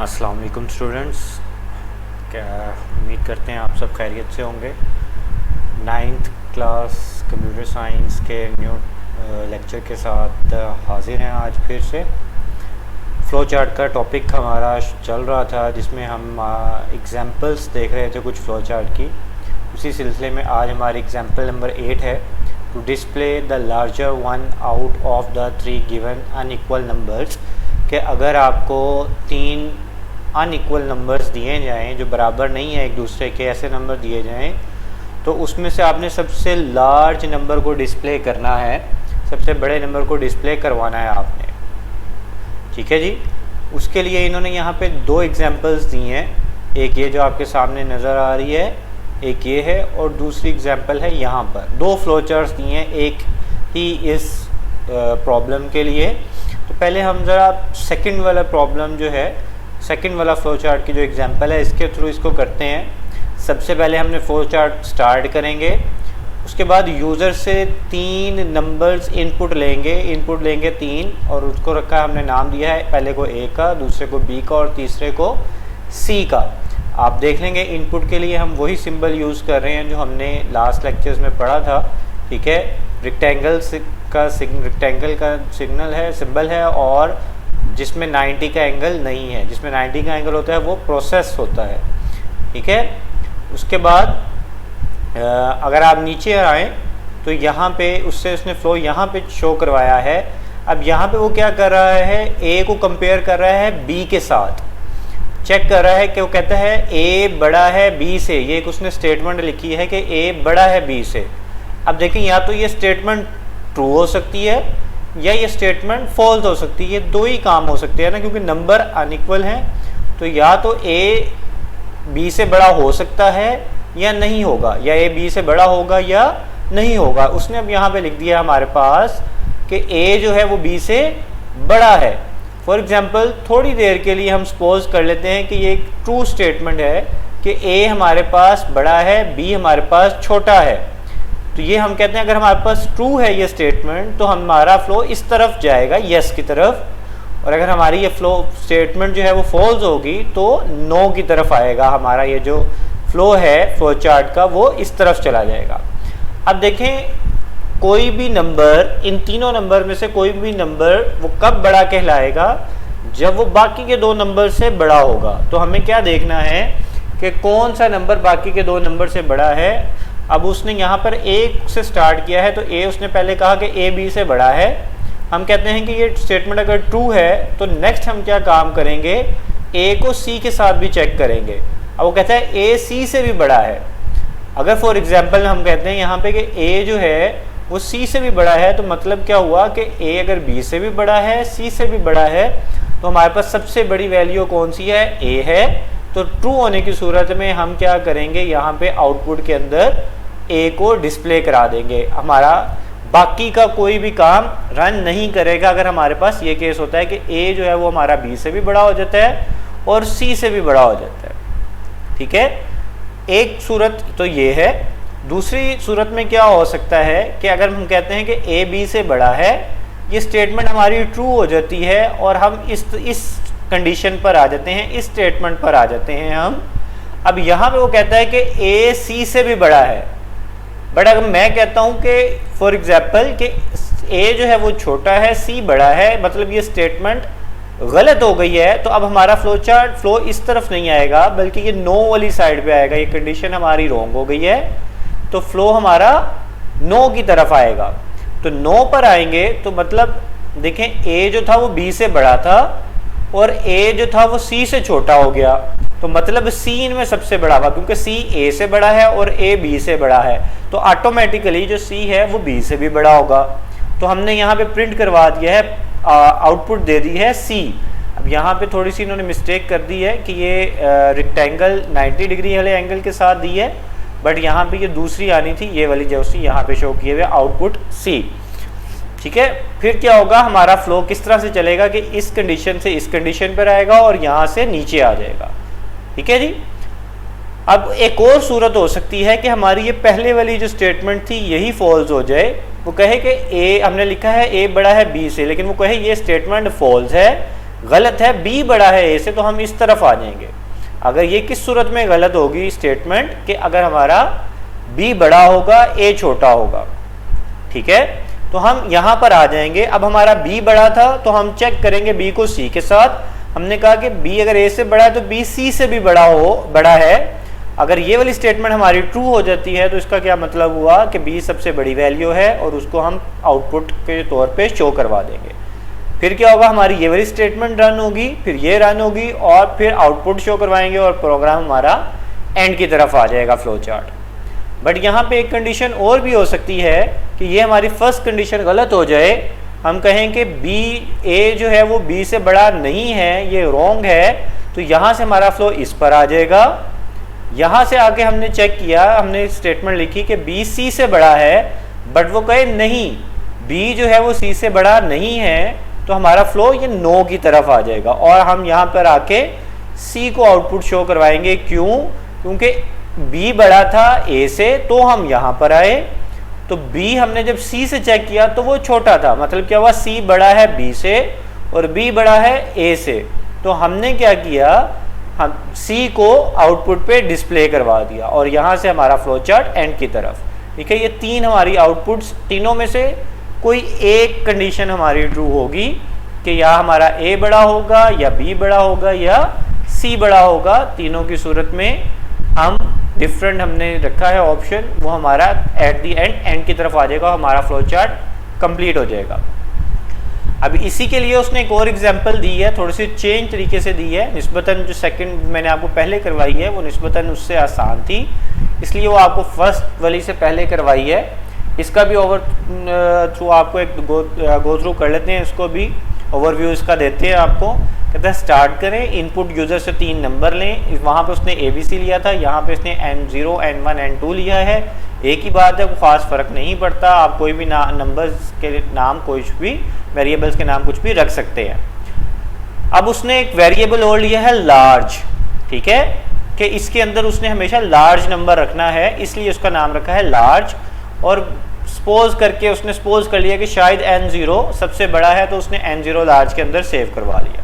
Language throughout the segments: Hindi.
अस्सलाम वालेकुम स्टूडेंट्स, क्या उम्मीद करते हैं आप सब खैरियत से होंगे। 9th क्लास कंप्यूटर साइंस के न्यू लेक्चर के साथ हाजिर हैं आज फिर से। फ़्लो चार्ट का टॉपिक हमारा चल रहा था जिसमें हम एग्जांपल्स देख रहे थे कुछ फ़्लो चार्ट की। उसी सिलसिले में आज हमारी एग्जांपल नंबर 8 है, to display the larger one out of the 3 given unequal numbers. कि अगर आपको 3 अनइक्वल नंबर्स दिए जाएं जो बराबर नहीं है एक दूसरे के, ऐसे नंबर दिए जाएं तो उसमें से आपने सबसे लार्ज नंबर को डिस्प्ले करना है, सबसे बड़े नंबर को डिस्प्ले करवाना है आपने। ठीक है जी। उसके लिए इन्होंने यहाँ पे 2 एग्जांपल्स दी हैं, एक ये जो आपके सामने नज़र आ रही है, एक ये है और दूसरी एग्जांपल है यहाँ पर। 2 फ्लो चार्ट्स दिए हैं एक ही इस प्रॉब्लम के लिए। तो पहले हम ज़रा सेकंड वाला प्रॉब्लम जो है, सेकंड वाला फ़्लो चार्ट की जो एग्जांपल है इसके थ्रू इसको करते हैं। सबसे पहले हमने फ़्लो चार्ट स्टार्ट करेंगे, उसके बाद यूज़र से 3 नंबर्स इनपुट लेंगे 3, और उसको रखा हमने नाम दिया है, पहले को ए का, दूसरे को बी का और तीसरे को सी का। आप देख लेंगे इनपुट के लिए हम वही सिंबल यूज़ कर रहे हैं जो हमने लास्ट लेक्चर्स में पढ़ा था। ठीक है, रेक्टेंगल का सिग्नल है, सिंबल है, और जिसमें 90 का एंगल नहीं है, जिसमें 90 का एंगल होता है वो प्रोसेस होता है। ठीक है, उसके बाद अगर आप नीचे आएँ तो यहाँ पे उसने फ़्लो यहाँ पे शो करवाया है। अब यहाँ पे वो क्या कर रहा है, ए को कंपेयर कर रहा है बी के साथ, चेक कर रहा है कि वो कहता है ए बड़ा है बी से। ये एक उसने स्टेटमेंट लिखी है कि ए बड़ा है बी से। अब देखें, या तो ये स्टेटमेंट ट्रू हो सकती है या ये स्टेटमेंट फॉल्स हो सकती है, ये 2 ही काम हो सकते हैं ना, क्योंकि नंबर अनइक्वल हैं। तो या तो ए बी से बड़ा हो सकता है या नहीं होगा, या ए बी से बड़ा होगा या नहीं होगा। उसने अब यहाँ पे लिख दिया हमारे पास कि ए जो है वो बी से बड़ा है। फॉर एग्जांपल थोड़ी देर के लिए हम सपोज कर लेते हैं कि ये एक ट्रू स्टेटमेंट है कि ए हमारे पास बड़ा है, बी हमारे पास छोटा है। तो ये हम कहते हैं अगर हमारे पास ट्रू है ये स्टेटमेंट तो हमारा फ्लो इस तरफ जाएगा, यस की तरफ, और अगर हमारी ये फ्लो स्टेटमेंट जो है वो फॉल्स होगी तो नो की तरफ आएगा। हमारा ये जो फ्लो है फ्लो चार्ट का वो इस तरफ चला जाएगा। अब देखें, कोई भी नंबर, इन तीनों नंबर में से कोई भी नंबर वो कब बड़ा कहलाएगा, जब वो बाकी के 2 नंबर से बड़ा होगा। तो हमें क्या देखना है कि कौन सा नंबर बाकी के 2 नंबर से बड़ा है। अब उसने यहाँ पर ए से स्टार्ट किया है, तो ए उसने पहले कहा कि ए बी से बड़ा है। हम कहते हैं कि ये स्टेटमेंट अगर ट्रू है तो नेक्स्ट हम क्या काम करेंगे, ए को सी के साथ भी चेक करेंगे। अब वो कहता है ए सी से भी बड़ा है। अगर फॉर एग्जांपल हम कहते हैं यहाँ पे कि ए जो है वो सी से भी बड़ा है, तो मतलब क्या हुआ कि ए अगर बी से भी बड़ा है, सी से भी बड़ा है, तो हमारे पास सबसे बड़ी वैल्यू कौन सी है, ए है। तो ट्रू होने की सूरत में हम क्या करेंगे, यहाँ पे आउटपुट के अंदर ए को डिस्प्ले करा देंगे। हमारा बाकी का कोई भी काम रन नहीं करेगा अगर हमारे पास ये केस होता है कि ए जो है वो हमारा बी से भी बड़ा हो जाता है और सी से भी बड़ा हो जाता है। ठीक है, एक सूरत तो ये है। दूसरी सूरत में क्या हो सकता है कि अगर हम कहते हैं कि ए बी से बड़ा है, ये स्टेटमेंट हमारी ट्रू हो जाती है और हम इस कंडीशन पर आ जाते हैं, इस स्टेटमेंट पर आ जाते हैं हम। अब यहाँ पे वो कहता है कि ए सी से भी बड़ा है, बट अगर मैं कहता हूँ कि फॉर एग्जाम्पल कि ए जो है वो छोटा है, सी बड़ा है, मतलब ये स्टेटमेंट गलत हो गई है, तो अब हमारा फ्लो चार्ट फ्लो इस तरफ नहीं आएगा बल्कि ये नो वाली साइड पे आएगा। ये कंडीशन हमारी रॉन्ग हो गई है, तो फ्लो हमारा नो की तरफ आएगा। तो नो पर आएंगे तो मतलब देखें, ए जो था वो बी से बड़ा था और ए जो था वो सी से छोटा हो गया, तो मतलब सी इनमें सबसे बड़ा हुआ, क्योंकि सी ए से बड़ा है और ए बी से बड़ा है, तो ऑटोमेटिकली जो सी है वो बी से भी बड़ा होगा। तो हमने यहाँ पे प्रिंट करवा दिया है, आउटपुट दे दी है सी। अब यहाँ पे थोड़ी सी इन्होंने मिस्टेक कर दी है कि ये रेक्टेंगल 90 डिग्री वाले एंगल के साथ दी है, बट यहाँ पे ये दूसरी आनी थी, ये वाली जो सी यहाँ पे शो किए हुए आउटपुट सी। ठीक है, फिर क्या होगा, हमारा फ्लो किस तरह से चलेगा कि इस कंडीशन से इस कंडीशन पर आएगा और यहाँ से नीचे आ जाएगा। ठीक है जी। अब एक और सूरत हो सकती है कि हमारी ये पहले वाली जो स्टेटमेंट थी यही फॉल्स हो जाए। वो कहे कि ए, हमने लिखा है ए बड़ा है बी से, लेकिन वो कहे ये स्टेटमेंट फॉल्स है, गलत है, b बड़ा है a से, तो हम इस तरफ आ जाएंगे। अगर ये किस सूरत में गलत होगी स्टेटमेंट, कि अगर हमारा b बड़ा होगा a छोटा होगा, ठीक है। तो हम यहाँ पर आ जाएंगे। अब हमारा b बड़ा था तो हम चेक करेंगे b को c के साथ। हमने कहा कि b अगर a से बड़ा है तो b c से भी बड़ा है। अगर ये वाली स्टेटमेंट हमारी ट्रू हो जाती है तो इसका क्या मतलब हुआ कि b सबसे बड़ी वैल्यू है और उसको हम आउटपुट के तौर पे शो करवा देंगे। फिर क्या होगा, हमारी ये वाली स्टेटमेंट रन होगी, फिर ये रन होगी और फिर आउटपुट शो करवाएंगे और प्रोग्राम हमारा एंड की तरफ आ जाएगा फ्लो चार्ट। बट यहाँ पे एक कंडीशन और भी हो सकती है कि ये हमारी फर्स्ट कंडीशन गलत हो जाए। हम कहें कि a जो है वो b से बड़ा नहीं है, ये रॉन्ग है, तो यहाँ से हमारा फ्लो इस पर आ जाएगा। यहाँ से आके हमने चेक किया, हमने स्टेटमेंट लिखी कि b c से बड़ा है, बट वो कहे नहीं, b जो है वो c से बड़ा नहीं है, तो हमारा फ्लो ये नो की तरफ आ जाएगा और हम यहाँ पर आके c को आउटपुट शो करवाएंगे। क्यों? क्योंकि b बड़ा था a से, तो हम यहाँ पर आए। तो b हमने जब c से चेक किया तो वो छोटा था, मतलब क्या हुआ, c बड़ा है b से और b बड़ा है a से। तो हमने क्या किया, हम c को आउटपुट पे डिस्प्ले करवा दिया और यहाँ से हमारा फ्लो चार्ट एंड की तरफ। ठीक है, ये तीन हमारी आउटपुट्स, तीनों में से कोई एक कंडीशन हमारी ट्रू होगी कि या हमारा a बड़ा होगा या b बड़ा होगा या c बड़ा होगा। तीनों की सूरत में हम डिफरेंट हमने रखा है ऑप्शन, वो हमारा एट दी एंड की तरफ आ जाएगा, हमारा फ्लो चार्ट कंप्लीट हो जाएगा। अब इसी के लिए उसने एक और एग्जांपल दी है, थोड़ी सी चेंज तरीके से दी है निस्बतन। जो सेकंड मैंने आपको पहले करवाई है वो निस्बतन उससे आसान थी, इसलिए वो आपको फर्स्ट वाली से पहले करवाई है। इसका भी ओवर थ्रू आपको एक गो थ्रू कर लेते हैं, इसको भी ओवरव्यू इसका देते हैं आपको। कहता है स्टार्ट करें, इनपुट यूज़र से 3 नंबर लें। वहाँ पे उसने ABC लिया था, यहाँ पे इसने N0, N1, N2 लिया है। एक ही बात है, कोई ख़ास फ़र्क नहीं पड़ता। आप कोई भी नंबर्स के नाम, कुछ भी वेरिएबल्स के नाम कुछ भी रख सकते हैं। अब उसने एक वेरिएबल और लिया है लार्ज, ठीक है, कि इसके अंदर उसने हमेशा लार्ज नंबर रखना है, इसलिए उसका नाम रखा है लार्ज। और सपोज करके उसने सपोज कर लिया कि शायद N0 सबसे बड़ा है, तो उसने N0 लार्ज के अंदर सेव करवा लिया।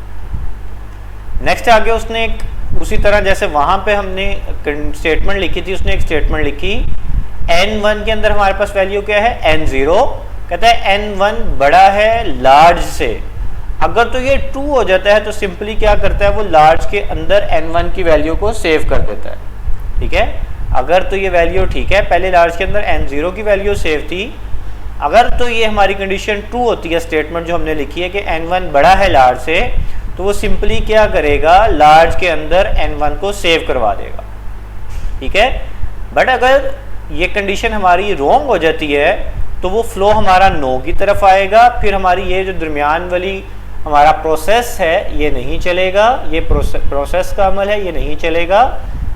नेक्स्ट आगे उसने एक उसी तरह जैसे वहाँ पे हमने स्टेटमेंट लिखी थी, उसने एक स्टेटमेंट लिखी N1 के अंदर हमारे पास वैल्यू क्या है, N0। कहता है N1 बड़ा है लार्ज से। अगर तो ये ट्रू हो जाता है तो सिंपली क्या करता है, वो लार्ज के अंदर N1 की वैल्यू को सेव कर देता है। ठीक है, अगर तो ये वैल्यू ठीक है, पहले लार्ज के अंदर N0 की वैल्यू सेव थी। अगर तो ये हमारी कंडीशन ट्रू होती है, स्टेटमेंट जो हमने लिखी है कि N1 बड़ा है लार्ज से, तो वो सिंपली क्या करेगा, लार्ज के अंदर N1 को सेव करवा देगा। ठीक है, बट अगर ये कंडीशन हमारी रॉन्ग हो जाती है तो वो फ्लो हमारा नो की तरफ आएगा। फिर हमारी ये जो दरमियान वाली हमारा प्रोसेस है ये नहीं चलेगा, ये प्रोसेस का अमल है, ये नहीं चलेगा।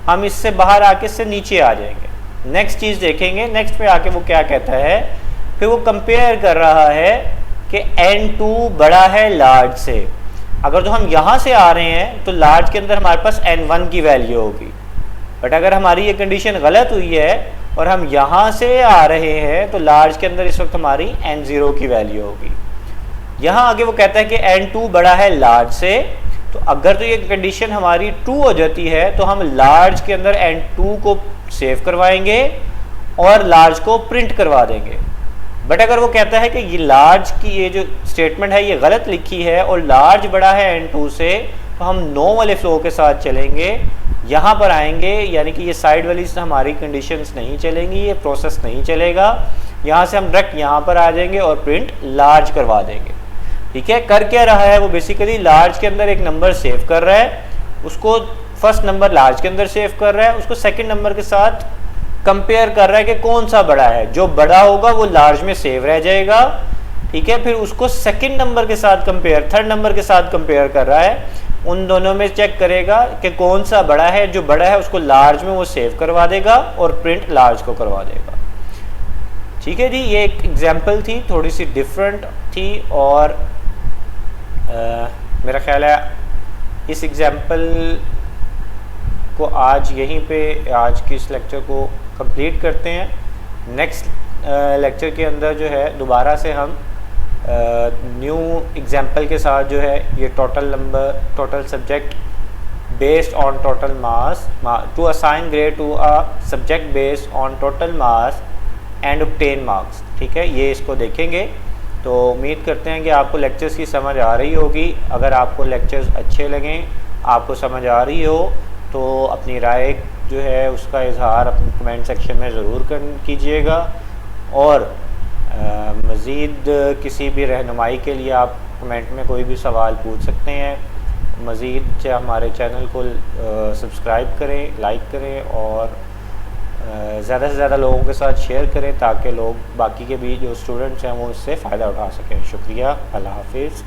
हम इससे बाहर आके इससे नीचे आ जाएंगे। नेक्स्ट चीज़ देखेंगे, नेक्स्ट पे आके वो क्या कहता है, फिर वो कंपेयर कर रहा है कि N2 बड़ा है लार्ज से। अगर तो हम यहाँ से आ रहे हैं तो लार्ज के अंदर हमारे पास N1 की वैल्यू होगी, बट अगर हमारी ये कंडीशन गलत हुई है और हम यहाँ से आ रहे हैं तो लार्ज के अंदर इस वक्त हमारी N0 की वैल्यू होगी। यहाँ आगे वो कहता है कि N2 बड़ा है लार्ज से। तो अगर तो ये कंडीशन हमारी ट्रू हो जाती है तो हम लार्ज के अंदर N2 को सेव करवाएंगे और लार्ज को प्रिंट करवा देंगे। बट अगर वो कहता है कि ये लार्ज की ये जो स्टेटमेंट है ये गलत लिखी है और लार्ज बड़ा है N2 से, तो हम नो वाले फ्लो के साथ चलेंगे, यहाँ पर आएंगे, यानी कि ये साइड वाली हमारी कंडीशंस नहीं चलेंगी, ये प्रोसेस नहीं चलेगा। यहाँ से हम डायरेक्ट यहाँ पर आ जाएंगे और प्रिंट लार्ज करवा देंगे। ठीक है, कर क्या रहा है वो, बेसिकली लार्ज के अंदर एक नंबर सेव कर रहा है, उसको फर्स्ट नंबर लार्ज के अंदर सेव कर रहा है, उसको सेकंड नंबर के साथ कंपेयर कर रहा है कि कौन सा बड़ा है। जो बड़ा होगा वो लार्ज में सेव रह जाएगा। ठीक है, फिर उसको सेकंड नंबर के साथ कंपेयर, थर्ड नंबर के साथ कंपेयर कर रहा है, उन दोनों में चेक करेगा कि कौन सा बड़ा है। जो बड़ा है उसको लार्ज में वो सेव करवा देगा और प्रिंट लार्ज को करवा देगा। ठीक है जी, ये एक एग्जांपल थी, थोड़ी सी डिफरेंट थी और मेरा ख्याल है इस एग्जांपल को आज यहीं पे आज की इस लेक्चर को कंप्लीट करते हैं। नेक्स्ट लेक्चर के अंदर जो है दोबारा से हम न्यू एग्जाम्पल के साथ जो है ये total subject based on total marks to assign grade to a subject based on total marks and obtain marks. ठीक है, ये इसको देखेंगे। तो उम्मीद करते हैं कि आपको लेक्चर्स की समझ आ रही होगी। अगर आपको लेक्चर्स अच्छे लगें, आपको समझ आ रही हो, तो अपनी राय जो है उसका इजहार अपने कमेंट सेक्शन में ज़रूर कीजिएगा। और मज़ीद किसी भी रहनुमाई के लिए आप कमेंट में कोई भी सवाल पूछ सकते हैं। मज़ीद हमारे चैनल को सब्सक्राइब करें, लाइक करें और ज़्यादा से ज़्यादा लोगों के साथ शेयर करें ताकि लोग बाकी के भी जो स्टूडेंट्स हैं वो इससे फ़ायदा उठा सकें। शुक्रिया, अल्लाह हाफिज़।